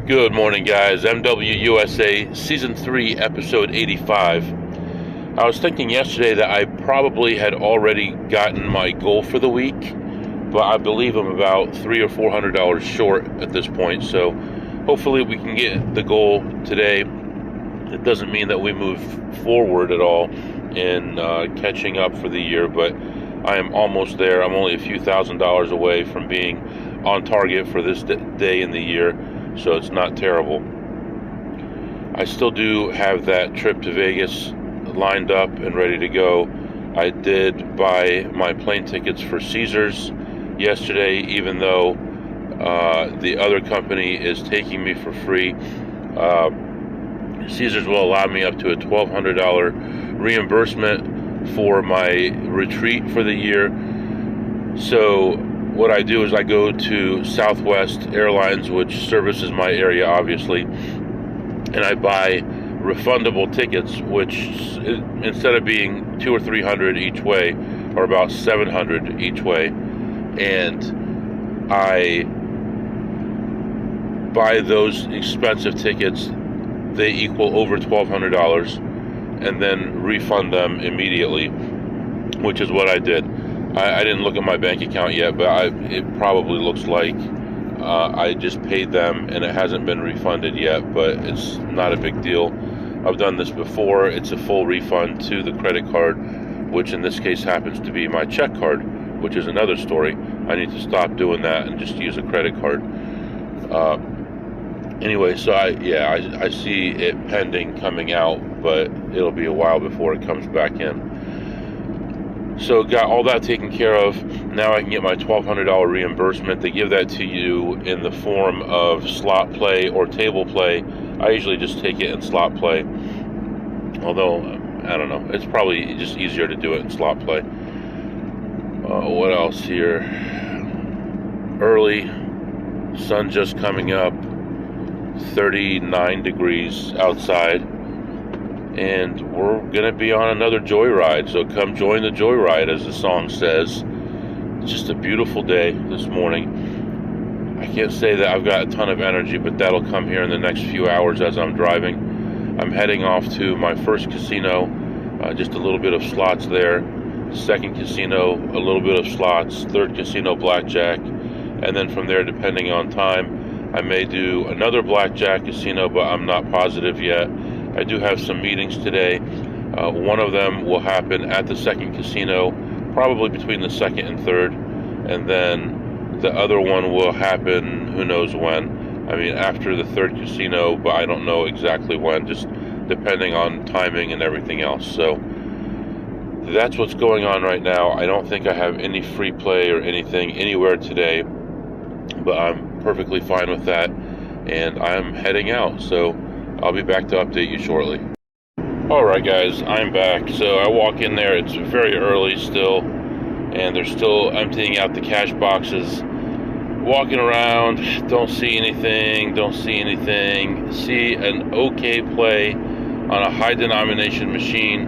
Good morning, guys. MWUSA Season 3, Episode 85. I was thinking yesterday that I probably had already gotten my goal for the week, but I believe I'm about $300 or $400 short at this point, so hopefully we can get the goal today. It doesn't mean that we move forward at all in catching up for the year, but I am almost there. I'm only a few $1,000s away from being on target for this day in the year, so it's not terrible. I still do have that trip to Vegas lined up and ready to go. I did buy my plane tickets for Caesars yesterday, even though the other company is taking me for free. Caesars will allow me up to a $1,200 reimbursement for my retreat for the year. So what I do is I go to Southwest Airlines, which services my area, obviously, and I buy refundable tickets, which instead of being $200 or $300 each way, are about $700 each way, and I buy those expensive tickets. They equal over $1,200, and then refund them immediately, which is what I did. I didn't look at my bank account yet, but it probably looks like I just paid them and it hasn't been refunded yet, but it's not a big deal. I've done this before. It's a full refund to the credit card, which in this case happens to be my check card, which is another story. I need to stop doing that and just use a credit card. Anyway, so I see it pending coming out, but it'll be a while before it comes back in. So got all that taken care of. Now I can get my $1,200 reimbursement. They give that to you in the form of slot play or table play. I usually just take it in slot play, although I don't know, it's probably just easier to do it in slot play. What else here? Early, sun just coming up, 39 degrees outside, and we're gonna be on another joyride, so come join the joyride, as the song says. It's just a beautiful day this morning. I can't say that I've got a ton of energy, but that'll come here in the next few hours as I'm driving. I'm heading off to my first casino, just a little bit of slots there. Second casino, a little bit of slots. Third casino, blackjack. And then from there, depending on time, I may do another blackjack casino, but I'm not positive yet. I do have some meetings today. One of them will happen at the second casino, probably between the second and third, and then the other one will happen who knows when. I mean, after the third casino, but I don't know exactly when, just depending on timing and everything else. So that's what's going on right now. I don't think I have any free play or anything anywhere today, but I'm perfectly fine with that, and I'm heading out, so I'll be back to update you shortly. Alright guys, I'm back. So I walk in there, it's very early still, and they're still emptying out the cash boxes. Walking around, don't see anything, see an okay play on a high denomination machine.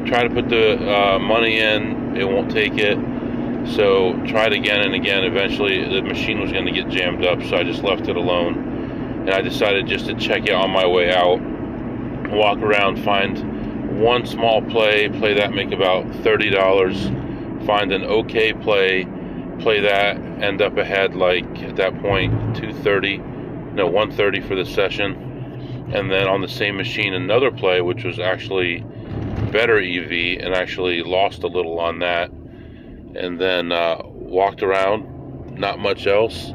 Try to put the money in, it won't take it. So tried again and again. Eventually the machine was going to get jammed up, so I just left it alone. And I decided just to check it on my way out, walk around, find one small play that, make about $30, find an okay play that, end up ahead, like at that point 130 for the session. And then on the same machine, another play which was actually better EV, and actually lost a little on that. And then walked around, not much else.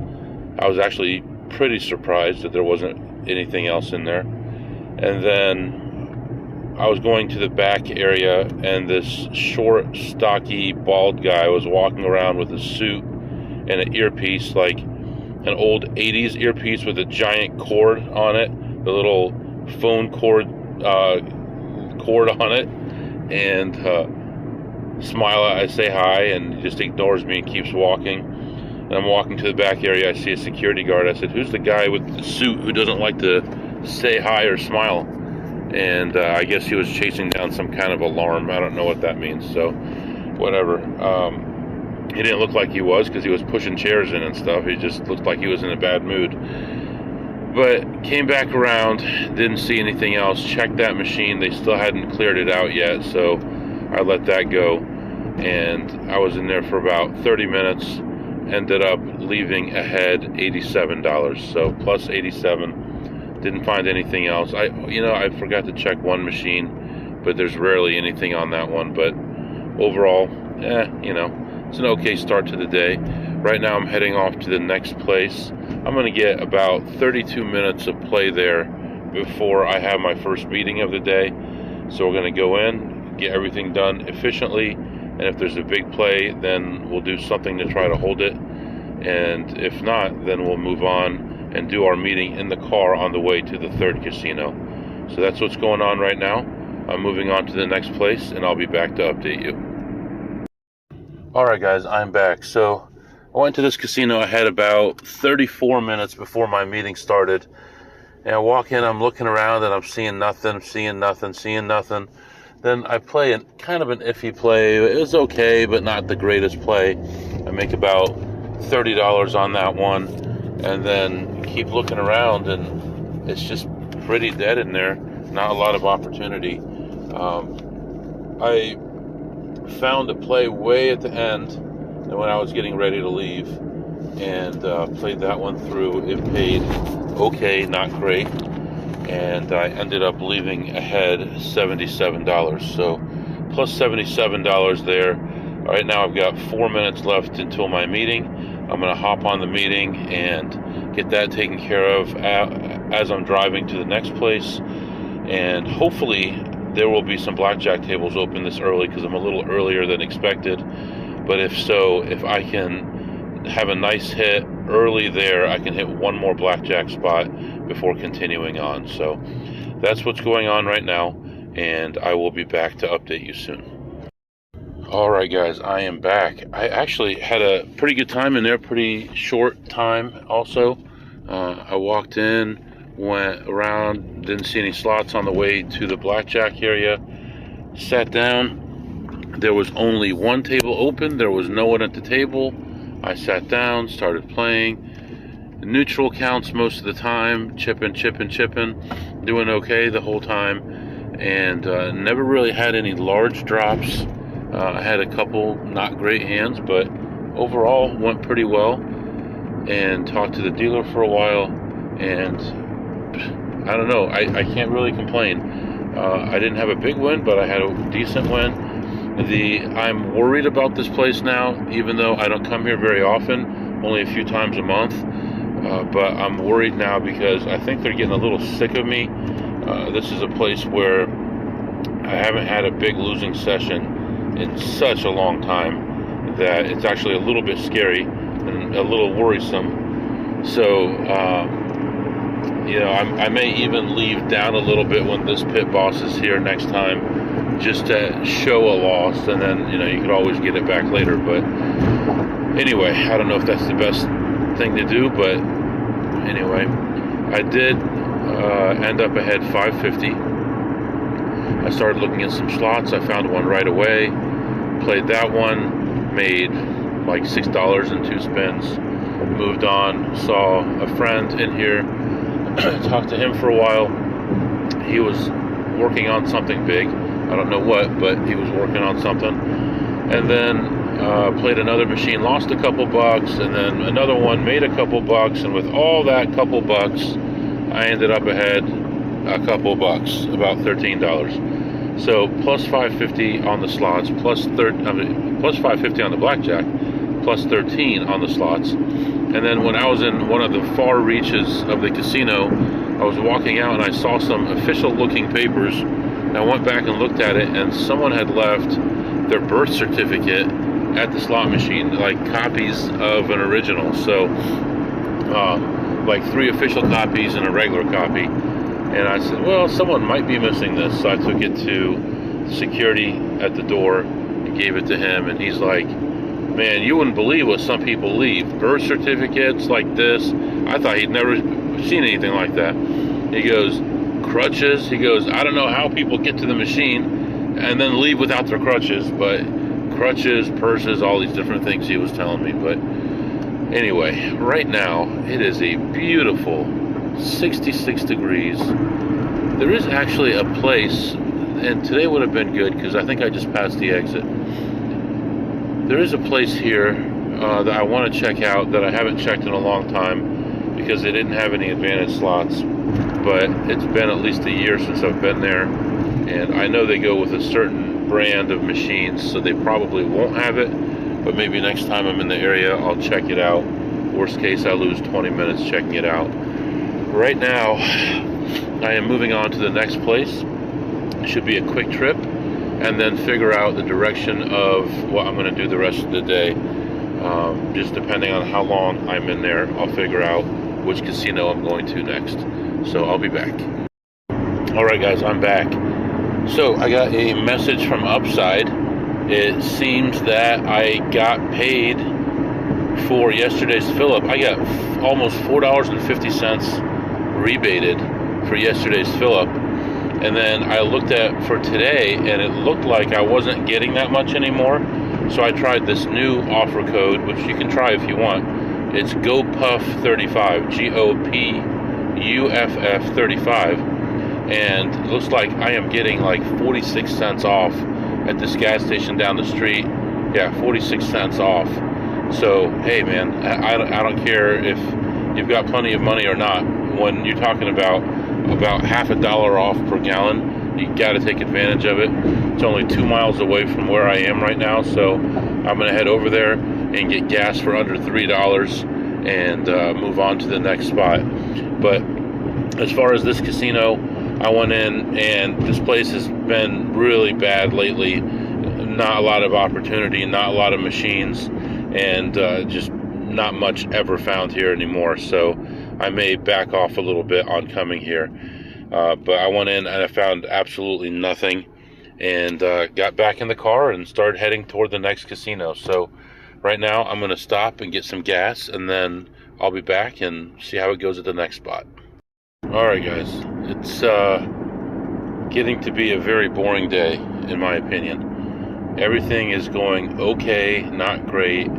I was actually pretty surprised that there wasn't anything else in there. And then I was going to the back area, and this short, stocky, bald guy was walking around with a suit and an earpiece, like an old 80s earpiece with a giant cord on it, the little phone cord on it, and I say hi, and he just ignores me and keeps walking. And I'm walking to the back area, I see a security guard. I said, "Who's the guy with the suit who doesn't like to say hi or smile?" And I guess he was chasing down some kind of alarm. I don't know what that means, so whatever. He didn't look like he was, because he was pushing chairs in and stuff. He just looked like he was in a bad mood. But came back around, didn't see anything else. Checked that machine, they still hadn't cleared it out yet, so I let that go. And I was in there for about 30 minutes. Ended up leaving ahead $87, so plus 87. Didn't find anything else. I forgot to check one machine, but there's rarely anything on that one. But overall, it's an okay start to the day. Right now I'm heading off to the next place. I'm going to get about 32 minutes of play there before I have my first meeting of the day. So we're going to go in, get everything done efficiently, and if there's a big play, then we'll do something to try to hold it. And if not, then we'll move on and do our meeting in the car on the way to the third casino. So that's what's going on right now. I'm moving on to the next place, and I'll be back to update you. Alright guys, I'm back. So I went to this casino. I had about 34 minutes before my meeting started. And I walk in, I'm looking around, and I'm seeing nothing. Then I play kind of an iffy play. It was okay, but not the greatest play. I make about $30 on that one, and then keep looking around, and it's just pretty dead in there. Not a lot of opportunity. I found a play way at the end when I was getting ready to leave, and played that one through. It paid okay, not great, and I ended up leaving ahead $77. So plus $77 there. Right now I've got 4 minutes left until my meeting. I'm going to hop on the meeting and get that taken care of as I'm driving to the next place. And hopefully there will be some blackjack tables open this early, because I'm a little earlier than expected. But if so, if I can have a nice hit early there, I can hit one more blackjack spot before continuing on. So that's what's going on right now, and I will be back to update you soon. Alright guys, I am back. I actually had a pretty good time in there, pretty short time also. I walked in, went around, didn't see any slots on the way to the blackjack area, sat down. There was only one table open, there was no one at the table. I sat down, started playing. Neutral counts most of the time, chipping, doing okay the whole time, and never really had any large drops. I had a couple not great hands, but overall went pretty well. And talked to the dealer for a while, and I don't know, I can't really complain. I didn't have a big win, but I had a decent win. I'm worried about this place now, even though I don't come here very often, only a few times a month. But I'm worried now because I think they're getting a little sick of me. This is a place where I haven't had a big losing session in such a long time that it's actually a little bit scary and a little worrisome. So, I may even leave down a little bit when this pit boss is here next time, just to show a loss, and then, you could always get it back later. But anyway, I don't know if that's the best thing to do, but anyway, I did end up ahead $5.50. I started looking at some slots. I found one right away, played that one, made like $6 in 2 spins, moved on, saw a friend in here, talked to him for a while. He was working on something big. I don't know what, but he was working on something. And then played another machine, lost a couple bucks, and then another one, made a couple bucks, and with all that couple bucks, I ended up ahead a couple bucks, about $13. So plus 550 on the slots, plus 550 on the blackjack, plus 13 on the slots. And then when I was in one of the far reaches of the casino, I was walking out and I saw some official looking papers, and I went back and looked at it, and someone had left their birth certificate at the slot machine, like copies of an original. So like 3 official copies and a regular copy. And I said, well, someone might be missing this. So I took it to security at the door and gave it to him. And he's like, man, you wouldn't believe what some people leave. Birth certificates like this. I thought he'd never seen anything like that. He goes, crutches. He goes, I don't know how people get to the machine and then leave without their crutches. But crutches, purses, all these different things he was telling me. But anyway, right now, it is a beautiful 66 degrees. There is actually a place, and today would have been good because I think I just passed the exit. There is a place here that I want to check out that I haven't checked in a long time because they didn't have any Advantage slots, but it's been at least a year since I've been there, and I know they go with a certain brand of machines, so they probably won't have it, but maybe next time I'm in the area I'll check it out. Worst case, I lose 20 minutes checking it out. Right now I am moving on to the next place. It should be a quick trip, and then figure out the direction of what I'm going to do the rest of the day. Just depending on how long I'm in there, I'll figure out which casino I'm going to next. So I'll be back. Alright guys, I'm back. So I got a message from Upside. It seems that I got paid for yesterday's fill-up. I got almost $4.50 rebated for yesterday's fill-up. And then I looked at for today, and it looked like I wasn't getting that much anymore. So I tried this new offer code, which you can try if you want. It's GOPUFF35, GOPUFF 35. And it looks like I am getting like 46 cents off at this gas station down the street. Yeah, 46 cents off. So, hey man, I don't care if you've got plenty of money or not. When you're talking about half $1 off per gallon, you got to take advantage of it. It's only 2 miles away from where I am right now, so I'm going to head over there and get gas for under $3 and move on to the next spot. But as far as this casino, I went in, and this place has been really bad lately. Not a lot of opportunity, not a lot of machines, and just not much ever found here anymore. So I may back off a little bit on coming here. But I went in and I found absolutely nothing, and got back in the car and started heading toward the next casino. So right now I'm going to stop and get some gas, and then I'll be back and see how it goes at the next spot. Alright guys, it's getting to be a very boring day in my opinion. Everything is going okay, not great.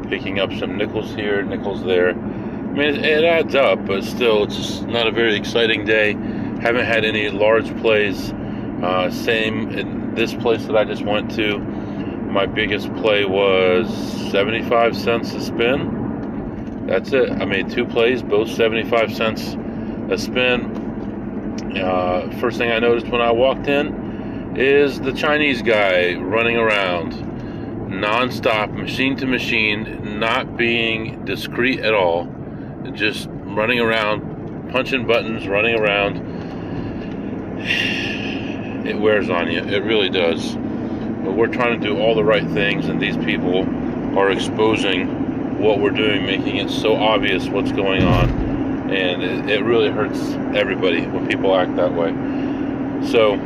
Picking up some nickels here, nickels there. I mean, it adds up, but still, it's just not a very exciting day. Haven't had any large plays. Same in this place that I just went to. My biggest play was 75 cents a spin. That's it. I made 2 plays, both 75 cents a spin. First thing I noticed when I walked in is the Chinese guy running around non-stop, machine to machine, not being discreet at all, just running around, punching buttons, running around. It wears on you, it really does. But we're trying to do all the right things, and these people are exposing what we're doing, making it so obvious what's going on, and it really hurts everybody when people act that way. So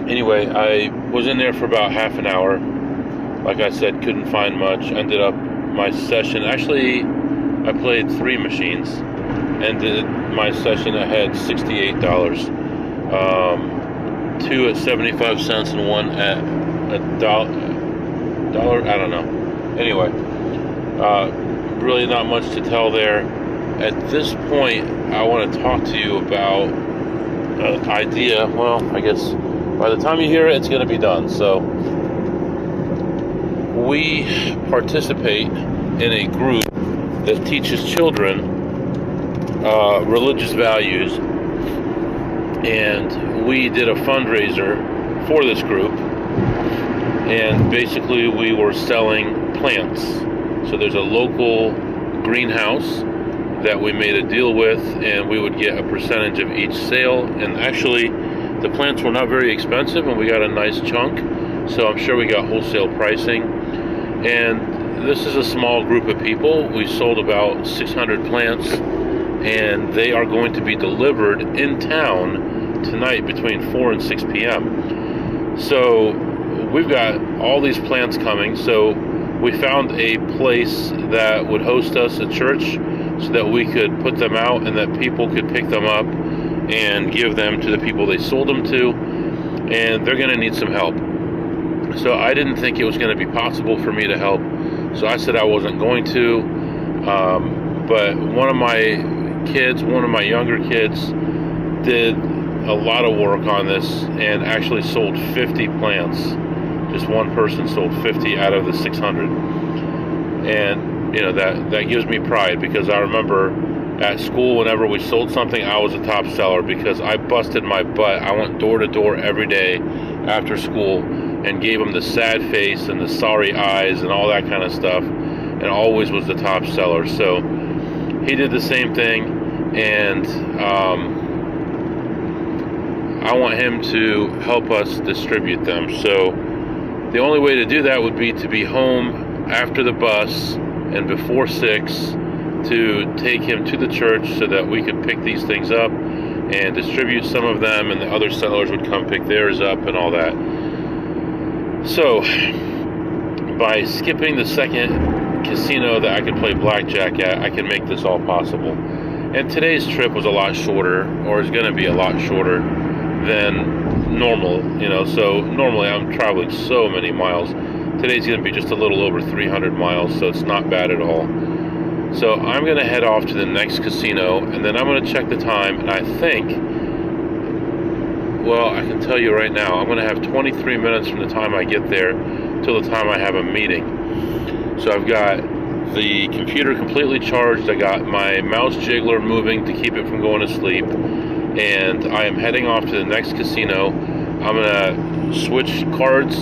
anyway, I was in there for about half an hour. Like I said, couldn't find much. Ended up my session, actually I played 3 machines. Ended my session, I had $68. 2 at 75 cents and 1 at $1. I don't know. Anyway, really not much to tell there. At this point, I want to talk to you about an idea. Well, I guess by the time you hear it, it's going to be done. So we participate in a group that teaches children religious values, and we did a fundraiser for this group, and basically we were selling plants. So there's a local greenhouse that we made a deal with, and we would get a percentage of each sale. And actually the plants were not very expensive, and we got a nice chunk, so I'm sure we got wholesale pricing. And this is a small group of people. We sold about 600 plants, and they are going to be delivered in town tonight between 4 and 6 p.m. So we've got all these plants coming. So we found a place that would host us, a church, so that we could put them out and that people could pick them up and give them to the people they sold them to. And they're going to need some help. So I didn't think it was going to be possible for me to help, so I said I wasn't going to. But one of my kids, one of my younger kids, did a lot of work on this and actually sold 50 plants. Just one person sold 50 out of the 600. And, you know, that gives me pride, because I remember at school, whenever we sold something, I was a top seller because I busted my butt. I went door to door every day after school and gave them the sad face and the sorry eyes and all that kind of stuff, and always was the top seller. So he did the same thing, and I want him to help us distribute them. So the only way to do that would be to be home after the bus and before 6 to take him to the church so that we could pick these things up and distribute some of them, and the other sellers would come pick theirs up and all that. So by skipping the second casino that I could play blackjack at, I can make this all possible. And today's trip was a lot shorter, or is going to be a lot shorter than normal, you know. So normally I'm traveling so many miles. Today's going to be just a little over 300 miles, so it's not bad at all. So I'm going to head off to the next casino, and then I'm going to check the time, and I think, well, I can tell you right now, I'm going to have 23 minutes from the time I get there till the time I have a meeting. So I've got the computer completely charged, I got my mouse jiggler moving to keep it from going to sleep, and I am heading off to the next casino. I'm going to switch cards,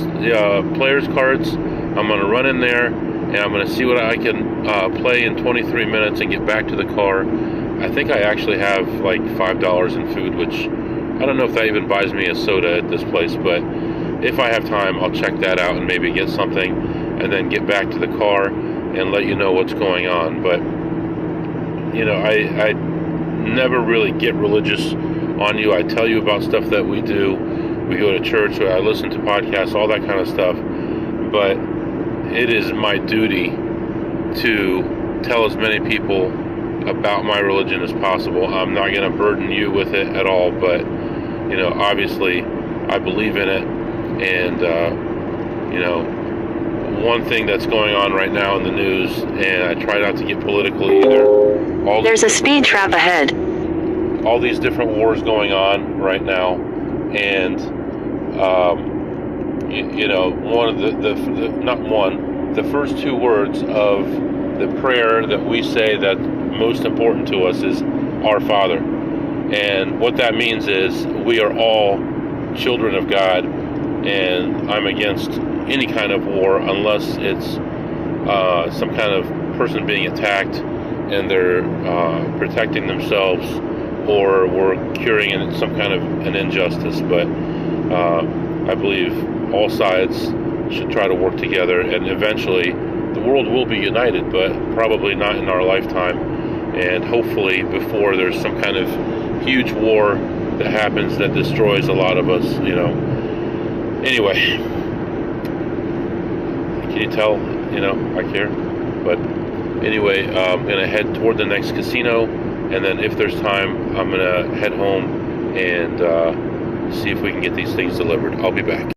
players' cards. I'm going to run in there, and I'm going to see what I can play in 23 minutes and get back to the car. I think I actually have like $5 in food, which I don't know if that even buys me a soda at this place, but if I have time, I'll check that out and maybe get something, and then get back to the car and let you know what's going on. But, you know, I never really get religious on you. I tell you about stuff that we do. We go to church, I listen to podcasts, all that kind of stuff. But it is my duty to tell as many people about my religion as possible. I'm not going to burden you with it at all, but, you know, obviously I believe in it. And, you know, one thing that's going on right now in the news, and I try not to get political either. There's a speed trap ahead. All these different wars going on right now, and you know, one of the first two words of the prayer that we say that most important to us is Our Father. And what that means is we are all children of God, and I'm against any kind of war unless it's some kind of person being attacked and they're protecting themselves, or we're curing some kind of an injustice. But I believe all sides should try to work together, and eventually the world will be united, but probably not in our lifetime, and hopefully before there's some kind of huge war that happens that destroys a lot of us, you know. Anyway, can you tell, you know, I care? But anyway, I'm going to head toward the next casino, and then if there's time, I'm going to head home and see if we can get these things delivered. I'll be back.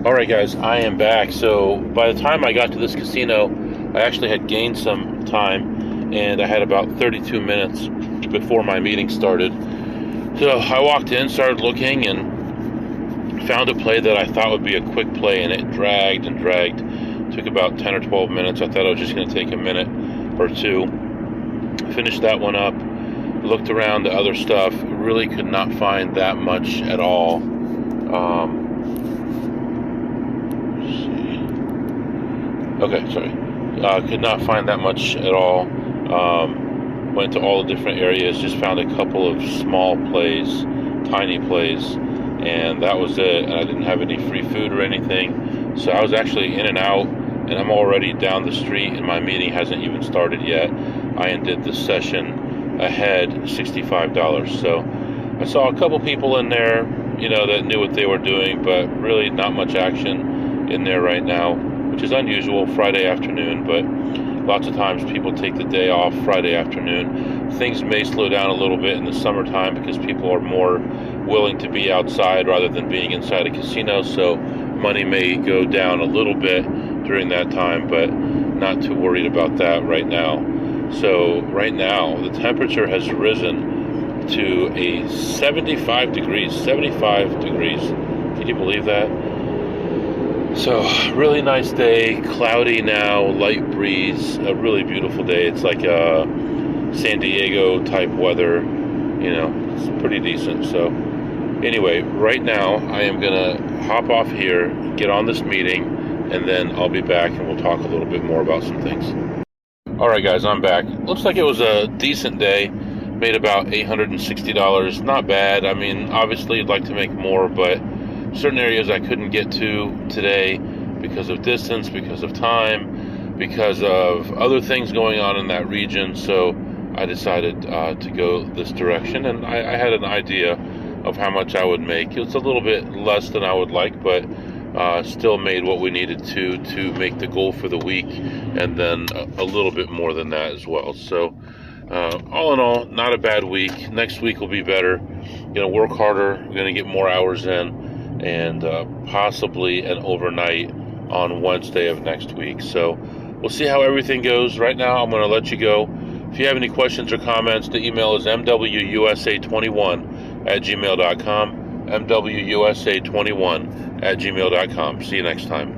Alright guys, I am back. So by the time I got to this casino, I actually had gained some time, and I had about 32 minutes before my meeting started. So I walked in, started looking, and found a play that I thought would be a quick play, and it dragged and dragged. It took about 10 or 12 minutes. I thought it was just going to take a minute or two. Finished that one up, looked around the other stuff, really could not find that much at all. Okay, sorry. Could not find that much at all. Went to all the different areas, just found a couple of small plays, tiny plays, and that was it. And I didn't have any free food or anything, so I was actually in and out, and I'm already down the street, and my meeting hasn't even started yet. I ended the session ahead $65. So I saw a couple people in there, you know, that knew what they were doing, but really not much action in there right now, which is unusual Friday afternoon, but lots of times people take the day off Friday afternoon. Things may slow down a little bit in the summertime because people are more willing to be outside rather than being inside a casino, so money may go down a little bit during that time, but not too worried about that right now. So right now, the temperature has risen to a 75 degrees. 75 degrees. Can you believe that? So, really nice day, cloudy now, light breeze, a really beautiful day. It's like a San Diego type weather, it's pretty decent. So, anyway, right now I am gonna hop off here, get on this meeting, and then I'll be back and we'll talk a little bit more about some things. Alright guys, I'm back. Looks like it was a decent day. Made about $860. Not bad. I mean, obviously I'd like to make more, but certain areas I couldn't get to today because of distance, because of time, because of other things going on in that region. So I decided to go this direction, and I had an idea of how much I would make. It's a little bit less than I would like, but still made what we needed to make the goal for the week, and then a little bit more than that as well. So all in all, not a bad week. Next week will be better. Gonna work harder, gonna get more hours in, and possibly an overnight on Wednesday of next week. So we'll see how everything goes. Right now, I'm going to let you go. If you have any questions or comments, the email is mwusa21@gmail.com, mwusa21@gmail.com. See you next time.